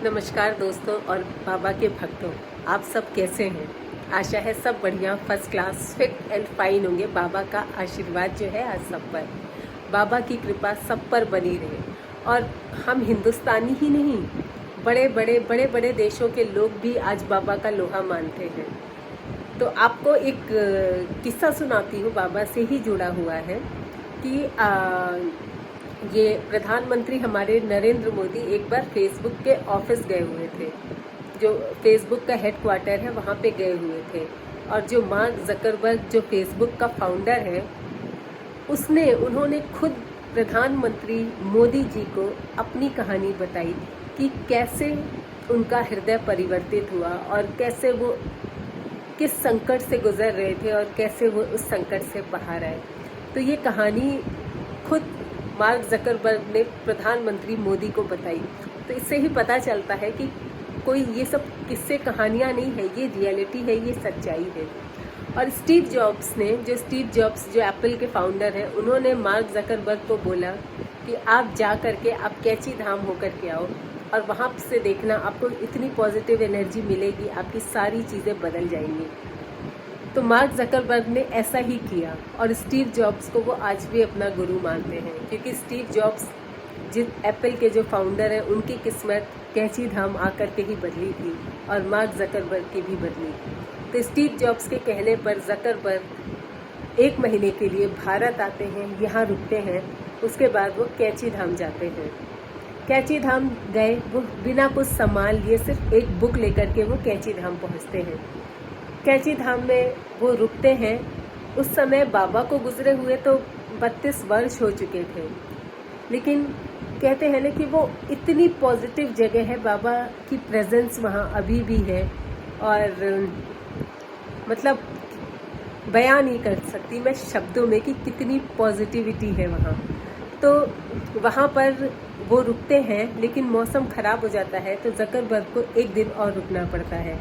नमस्कार दोस्तों और बाबा के भक्तों, आप सब कैसे हैं। आशा है सब बढ़िया, first class, fit and fine होंगे। बाबा का आशीर्वाद जो है आज सब पर, बाबा की कृपा सब पर बनी रहे। और हम हिंदुस्तानी ही नहीं, बड़े बड़े देशों के लोग भी आज बाबा का लोहा मानते हैं। तो आपको एक किस्सा सुनाती हूँ, बाबा से ही जुड़ा हुआ है कि ये प्रधानमंत्री हमारे नरेंद्र मोदी एक बार फेसबुक के ऑफिस गए हुए थे, जो फेसबुक का हेडक्वार्टर है वहाँ पे गए हुए थे। और जो मार्क जकरबर्ग जो फेसबुक का फाउंडर है, उन्होंने खुद प्रधानमंत्री मोदी जी को अपनी कहानी बताई कि कैसे उनका हृदय परिवर्तित हुआ और कैसे वो किस संकट से गुजर रहे थे और कैसे वो उस संकट से बाहर आए। तो ये कहानी खुद मार्क जकरबर्ग ने प्रधानमंत्री मोदी को बताई। तो इससे ही पता चलता है कि कोई ये सब किस्से कहानियाँ नहीं है, ये रियलिटी है, ये सच्चाई है। और स्टीव जॉब्स जो एप्पल के फाउंडर हैं, उन्होंने मार्क जकरबर्ग को बोला कि आप जा करके आप कैची धाम होकर के आओ और वहाँ से देखना, आपको इतनी पॉजिटिव एनर्जी मिलेगी, आपकी सारी चीज़ें बदल जाएंगी। तो मार्क जकरबर्ग ने ऐसा ही किया और स्टीव जॉब्स को वो आज भी अपना गुरु मानते हैं, क्योंकि स्टीव जॉब्स जिस एप्पल के जो फाउंडर हैं, उनकी किस्मत कैची धाम आकर के ही बदली थी और मार्क जकरबर्ग की भी बदली। तो स्टीव जॉब्स के कहने पर जकरबर्ग 1 महीने के लिए भारत आते हैं, यहाँ रुकते हैं, उसके बाद वो कैची धाम जाते हैं। कैची धाम गए, वो बिना कुछ सामान लिए सिर्फ एक बुक लेकर के वो कैची धाम पहुँचते हैं। कैची धाम में वो रुकते हैं। उस समय बाबा को गुजरे हुए तो 32 वर्ष हो चुके थे, लेकिन कहते हैं ना कि वो इतनी पॉजिटिव जगह है, बाबा की प्रेजेंस वहाँ अभी भी है और मतलब बयान नहीं कर सकती मैं शब्दों में कि कितनी पॉजिटिविटी है वहाँ। तो वहाँ पर वो रुकते हैं, लेकिन मौसम ख़राब हो जाता है तो जकरबर्ग को 1 दिन और रुकना पड़ता है।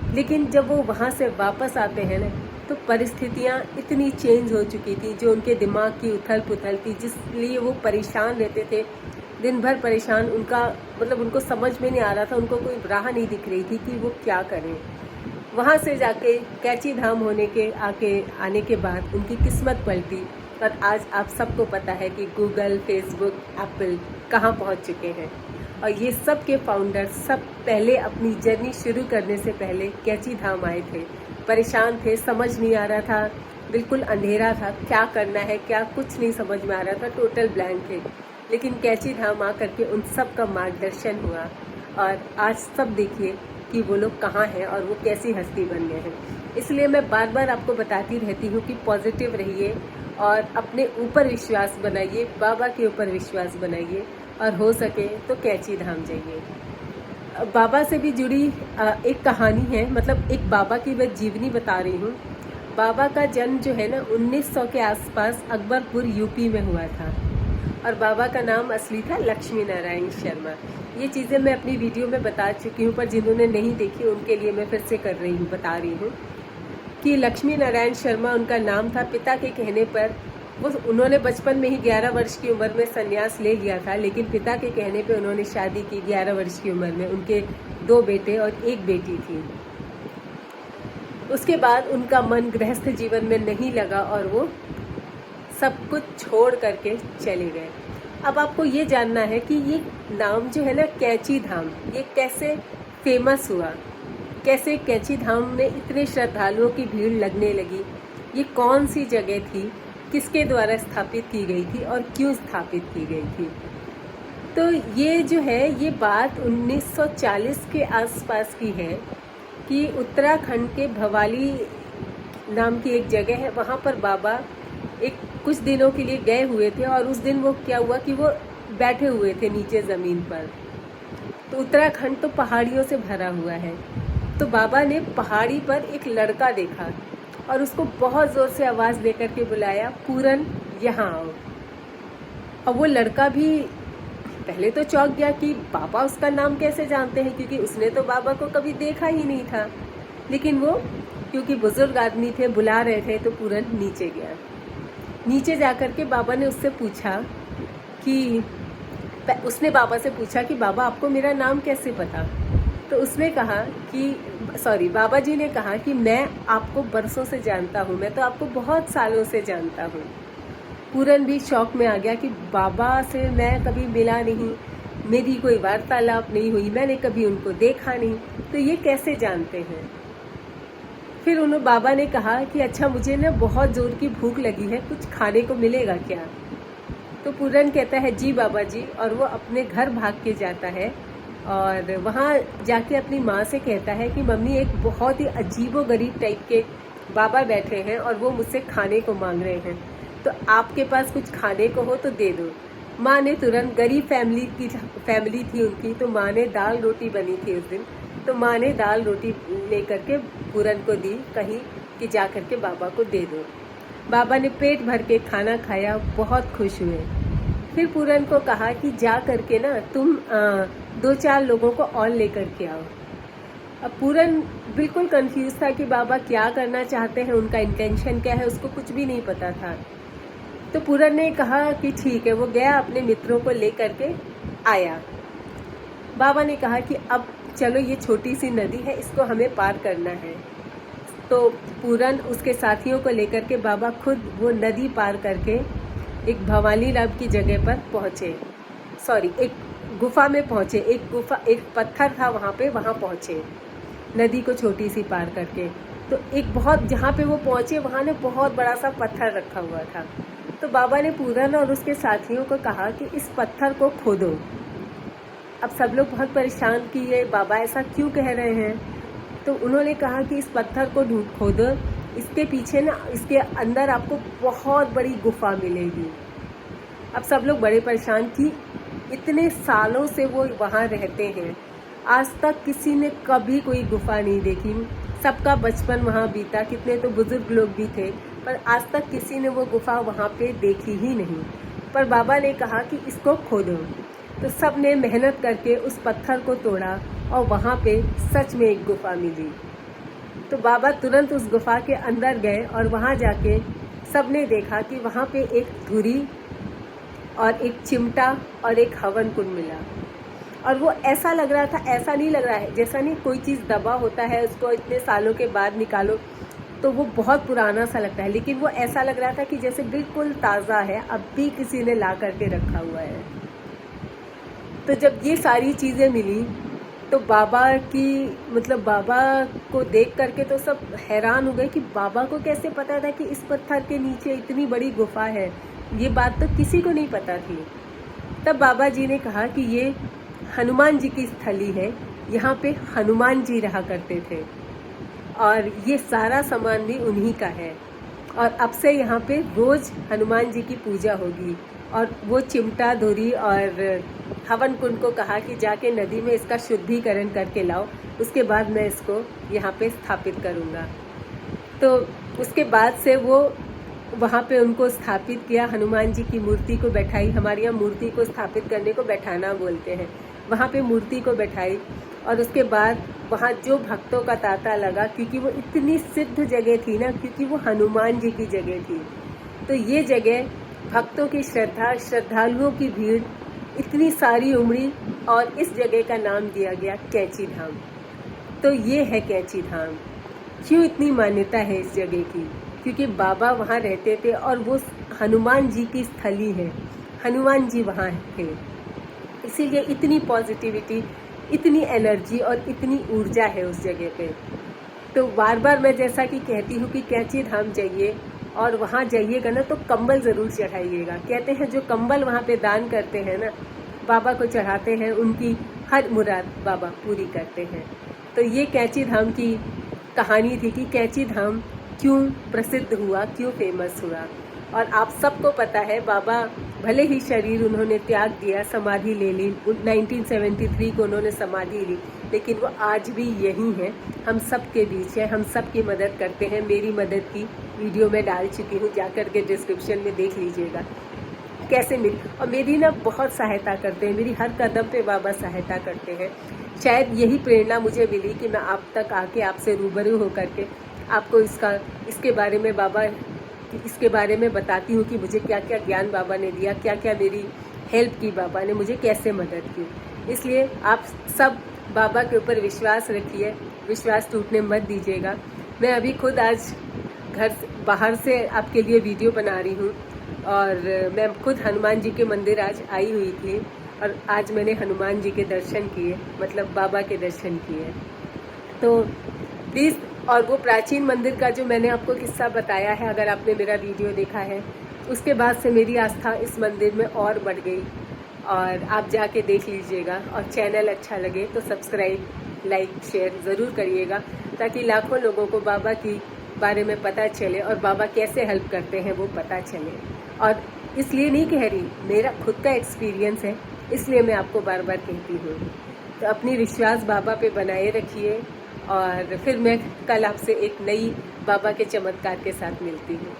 लेकिन जब वो वहाँ से वापस आते हैं ना, तो परिस्थितियाँ इतनी चेंज हो चुकी थी, जो उनके दिमाग की उथल पुथल थी, जिसलिए वो परेशान रहते थे, दिन भर परेशान। उनको समझ में नहीं आ रहा था, उनको कोई राह नहीं दिख रही थी कि वो क्या करें। वहाँ से जाके कैची धाम आने के बाद उनकी किस्मत पलटी और आज आप सबको पता है कि गूगल, फेसबुक, एप्पल कहाँ पहुँच चुके हैं। और ये सब के फाउंडर सब पहले अपनी जर्नी शुरू करने से पहले कैची धाम आए थे, परेशान थे, समझ नहीं आ रहा था, बिल्कुल अंधेरा था, क्या करना है क्या कुछ नहीं समझ में आ रहा था, टोटल ब्लैंक थे। लेकिन कैची धाम आकर के उन सब का मार्गदर्शन हुआ और आज सब देखिए कि वो लोग कहाँ हैं और वो कैसी हस्ती बन गए हैं। इसलिए मैं बार बार आपको बताती रहती हूँ कि पॉजिटिव रहिए और अपने ऊपर विश्वास बनाइए, बाबा के ऊपर विश्वास बनाइए और हो सके तो कैची धाम जाइए। बाबा से भी जुड़ी एक कहानी है, मतलब एक बाबा की मैं जीवनी बता रही हूँ। बाबा का जन्म जो है ना 1900 के आसपास अकबरपुर यूपी में हुआ था और बाबा का नाम असली था लक्ष्मी नारायण शर्मा। ये चीज़ें मैं अपनी वीडियो में बता चुकी हूँ, पर जिन्होंने नहीं देखी उनके लिए मैं फिर से बता रही हूँ कि लक्ष्मी नारायण शर्मा उनका नाम था। पिता के कहने पर उन्होंने बचपन में ही 11 वर्ष की उम्र में संन्यास ले लिया था, लेकिन पिता के कहने पे उन्होंने शादी की 11 वर्ष की उम्र में। उनके 2 बेटे और 1 बेटी थी। उसके बाद उनका मन गृहस्थ जीवन में नहीं लगा और वो सब कुछ छोड़ करके चले गए। अब आपको ये जानना है कि ये नाम जो है ना कैची धाम, ये कैसे फेमस हुआ, कैसे कैची धाम में इतने श्रद्धालुओं की भीड़ लगने लगी, ये कौन सी जगह थी, किसके द्वारा स्थापित की गई थी और क्यों स्थापित की गई थी। तो ये जो है, ये बात 1940 के आसपास की है कि उत्तराखंड के भवाली नाम की एक जगह है, वहाँ पर बाबा कुछ दिनों के लिए गए हुए थे और उस दिन वो क्या हुआ कि वो बैठे हुए थे नीचे ज़मीन पर। तो उत्तराखंड तो पहाड़ियों से भरा हुआ है, तो बाबा ने पहाड़ी पर एक लड़का देखा और उसको बहुत ज़ोर से आवाज़ दे करके बुलाया, पूरन यहाँ आओ। और वो लड़का भी पहले तो चौंक गया कि बाबा उसका नाम कैसे जानते हैं, क्योंकि उसने तो बाबा को कभी देखा ही नहीं था। लेकिन वो क्योंकि बुजुर्ग आदमी थे, बुला रहे थे, तो पूरन नीचे गया। नीचे जा कर के बाबा ने उससे पूछा कि उसने बाबा से पूछा कि बाबा आपको मेरा नाम कैसे पता। तो उसने कहा कि बाबा जी ने कहा कि मैं आपको बरसों से जानता हूँ, मैं तो आपको बहुत सालों से जानता हूँ। पूरन भी शौक में आ गया कि बाबा से मैं कभी मिला नहीं, मेरी कोई वार्तालाप नहीं हुई, मैंने कभी उनको देखा नहीं, तो ये कैसे जानते हैं। फिर उन्होंने बाबा ने कहा कि अच्छा मुझे ना बहुत ज़ोर की भूख लगी है, कुछ खाने को मिलेगा क्या। तो पूरन कहता है जी बाबा जी, और वो अपने घर भाग के जाता है और वहाँ जाके अपनी माँ से कहता है कि मम्मी एक बहुत ही अजीबोगरीब टाइप के बाबा बैठे हैं और वो मुझसे खाने को मांग रहे हैं, तो आपके पास कुछ खाने को हो तो दे दो। माँ ने तुरंत, गरीब फैमिली थी उनकी, तो माँ ने दाल रोटी बनी थी उस दिन, तो माँ ने दाल रोटी लेकर के पूरन को दी, कहीं कि जा कर के बाबा को दे दो। बाबा ने पेट भर के खाना खाया, बहुत खुश हुए। फिर पूरन को कहा कि जा करके ना तुम 2-4 लोगों को और लेकर के आओ। अब पूरन बिल्कुल कंफ्यूज था कि बाबा क्या करना चाहते हैं, उनका इंटेंशन क्या है, उसको कुछ भी नहीं पता था। तो पूरन ने कहा कि ठीक है, वो गया अपने मित्रों को लेकर के आया। बाबा ने कहा कि अब चलो, ये छोटी सी नदी है, इसको हमें पार करना है। तो पूरन उसके साथियों को लेकर के बाबा खुद वो नदी पार करके एक भवानी लाभ की जगह पर पहुँचे, एक गुफा में पहुँचे। एक पत्थर था वहाँ पे, वहाँ पहुँचे नदी को छोटी सी पार करके। तो एक बहुत, जहाँ पे वो पहुँचे वहाँ ने बहुत बड़ा सा पत्थर रखा हुआ था। तो बाबा ने पूरन और उसके साथियों को कहा कि इस पत्थर को खोदो। अब सब लोग बहुत परेशान कि ये बाबा ऐसा क्यों कह रहे हैं। तो उन्होंने कहा कि इस पत्थर को खोदो, इसके पीछे ना, इसके अंदर आपको बहुत बड़ी गुफा मिलेगी। अब सब लोग बड़े परेशान कि इतने सालों से वो वहाँ रहते हैं, आज तक किसी ने कभी कोई गुफा नहीं देखी, सबका बचपन वहाँ बीता, कितने तो बुजुर्ग लोग भी थे, पर आज तक किसी ने वो गुफा वहाँ पे देखी ही नहीं। पर बाबा ने कहा कि इसको खोदो। तो सब ने मेहनत करके उस पत्थर को तोड़ा और वहाँ पे सच में एक गुफा मिली। तो बाबा तुरंत उस गुफा के अंदर गए और वहाँ जाके सब ने देखा कि वहाँ पे एक धुरी और एक चिमटा और एक हवन कुंड मिला। और वो ऐसा लग रहा था, ऐसा नहीं लग रहा है जैसा नहीं कोई चीज़ दबा होता है, उसको इतने सालों के बाद निकालो तो वो बहुत पुराना सा लगता है, लेकिन वो ऐसा लग रहा था कि जैसे बिल्कुल ताज़ा है, अब भी किसी ने ला करके रखा हुआ है। तो जब ये सारी चीज़ें मिली तो बाबा को देख करके तो सब हैरान हो गए कि बाबा को कैसे पता था कि इस पत्थर के नीचे इतनी बड़ी गुफा है। ये बात तो किसी को नहीं पता थी। तब बाबा जी ने कहा कि ये हनुमान जी की स्थली है, यहाँ पे हनुमान जी रहा करते थे और ये सारा सामान भी उन्हीं का है, और अब से यहाँ पे रोज़ हनुमान जी की पूजा होगी। और वो चिमटा, धुरी और हवन कुंड को कहा कि जाके नदी में इसका शुद्धिकरण करके लाओ, उसके बाद मैं इसको यहाँ पे स्थापित करूँगा। तो उसके बाद से वो वहाँ पे उनको स्थापित किया, हनुमान जी की मूर्ति को बैठाई। हमारे यहाँ मूर्ति को स्थापित करने को बैठाना बोलते हैं। वहाँ पे मूर्ति को बैठाई और उसके बाद वहाँ जो भक्तों का तांता लगा, क्योंकि वो इतनी सिद्ध जगह थी ना, क्योंकि वो हनुमान जी की जगह थी। तो ये जगह भक्तों की श्रद्धा, श्रद्धालुओं की भीड़ इतनी सारी उमड़ी और इस जगह का नाम दिया गया कैंची धाम। तो ये है कैंची धाम। क्यों इतनी मान्यता है इस जगह की? क्योंकि बाबा वहाँ रहते थे और वो हनुमान जी की स्थली है, हनुमान जी वहाँ थे, इसीलिए इतनी पॉजिटिविटी, इतनी एनर्जी और इतनी ऊर्जा है उस जगह पे। तो बार बार मैं जैसा कि कहती हूँ कि कैंची धाम जाइए और वहाँ जाइएगा ना तो कंबल ज़रूर चढ़ाइएगा। कहते हैं जो कंबल वहाँ पे दान करते हैं ना, बाबा को चढ़ाते हैं, उनकी हर मुराद बाबा पूरी करते हैं। तो ये कैंची धाम की कहानी थी कि कैंची धाम क्यों प्रसिद्ध हुआ, क्यों फेमस हुआ। और आप सबको पता है बाबा भले ही शरीर उन्होंने त्याग दिया, समाधि ले ली, 1973 को उन्होंने समाधि ली, लेकिन वो आज भी यही हैं, हम सब के बीच है, हम सब की मदद करते हैं। मेरी मदद की वीडियो मैं डाल चुकी हूँ, जाकर के डिस्क्रिप्शन में देख लीजिएगा कैसे मिली। और मेरी ना बहुत सहायता करते हैं, मेरी हर कदम पे बाबा सहायता करते हैं। शायद यही प्रेरणा मुझे मिली कि मैं आप तक आके आपसे रूबरू होकर के आपको इसके बारे में बताती हूँ कि मुझे क्या क्या ज्ञान बाबा ने दिया, क्या क्या मेरी हेल्प की बाबा ने, मुझे कैसे मदद की। इसलिए आप सब बाबा के ऊपर विश्वास रखिए, विश्वास टूटने मत दीजिएगा। मैं अभी खुद आज बाहर से आपके लिए वीडियो बना रही हूँ और मैं खुद हनुमान जी के मंदिर आज आई हुई थी और आज मैंने हनुमान जी के दर्शन किए, मतलब बाबा के दर्शन किए। तो प्लीज़, और वो प्राचीन मंदिर का जो मैंने आपको किस्सा बताया है, अगर आपने मेरा वीडियो देखा है, उसके बाद से मेरी आस्था इस मंदिर में और बढ़ गई। और आप जाके देख लीजिएगा, और चैनल अच्छा लगे तो सब्सक्राइब, लाइक, शेयर ज़रूर करिएगा, ताकि लाखों लोगों को बाबा की बारे में पता चले और बाबा कैसे हेल्प करते हैं वो पता चले। और इसलिए नहीं कह रही, मेरा खुद का एक्सपीरियंस है, इसलिए मैं आपको बार बार कहती हूँ। तो अपनी विश्वास बाबा पे बनाए रखिए, और फिर मैं कल आपसे एक नई बाबा के चमत्कार के साथ मिलती हूँ।